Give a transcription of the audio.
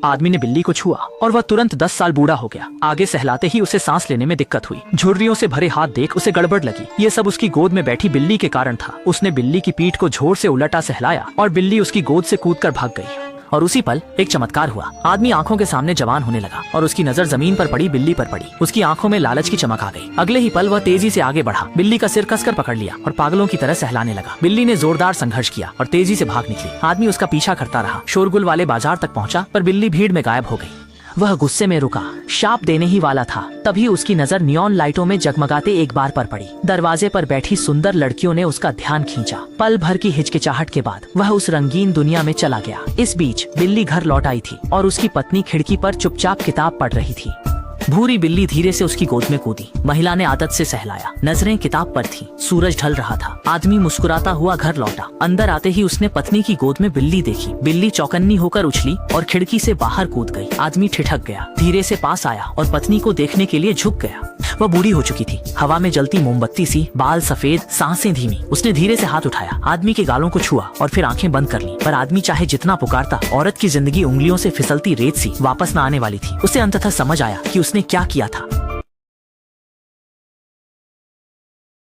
आदमी ने बिल्ली को छुआ और वह तुरंत 10 साल बूढ़ा हो गया। आगे सहलाते ही उसे सांस लेने में दिक्कत हुई। झुर्रियों से भरे हाथ देख उसे गड़बड़ लगी। ये सब उसकी गोद में बैठी बिल्ली के कारण था। उसने बिल्ली की पीठ को जोर से उलटा सहलाया और बिल्ली उसकी गोद से कूदकर भाग गई। और उसी पल एक चमत्कार हुआ। आदमी आंखों के सामने जवान होने लगा और उसकी नजर जमीन पर पड़ी बिल्ली पर पड़ी। उसकी आंखों में लालच की चमक आ गई। अगले ही पल वह तेजी से आगे बढ़ा, बिल्ली का सिर कसकर पकड़ लिया और पागलों की तरह सहलाने लगा। बिल्ली ने जोरदार संघर्ष किया और तेजी से भाग निकली। आदमी उसका पीछा करता रहा। शोरगुल वाले बाजार तक पहुंचा पर बिल्ली भीड़ में गायब हो गई। वह गुस्से में रुका, शाप देने ही वाला था। तभी उसकी नजर नियॉन लाइटों में जगमगाते एक बार पर पड़ी। दरवाजे पर बैठी सुंदर लड़कियों ने उसका ध्यान खींचा। पल भर की हिचकिचाहट के बाद वह उस रंगीन दुनिया में चला गया। इस बीच बिल्ली घर लौट आई थी और उसकी पत्नी खिड़की पर चुपचाप किताब पढ़ रही थी। भूरी बिल्ली धीरे से उसकी गोद में कूदी। महिला ने आदत से सहलाया। नजरें किताब पर थीं। सूरज ढल रहा था। आदमी मुस्कुराता हुआ घर लौटा। अंदर आते ही उसने पत्नी की गोद में बिल्ली देखी। बिल्ली चौकन्नी होकर उछली और खिड़की से बाहर कूद गई। आदमी ठिठक गया, धीरे से पास आया और पत्नी को देखने के लिए झुक गया। वह बूढ़ी हो चुकी थी, हवा में जलती मोमबत्ती सी, बाल सफेद, सांसें धीमी। उसने धीरे से हाथ उठाया, आदमी के गालों को छुआ और फिर आंखें बंद कर ली। पर आदमी चाहे जितना पुकारता, औरत की जिंदगी उंगलियों से फिसलती रेत सी वापस न आने वाली थी। उसे अंततः समझ आया कि उसने क्या किया था।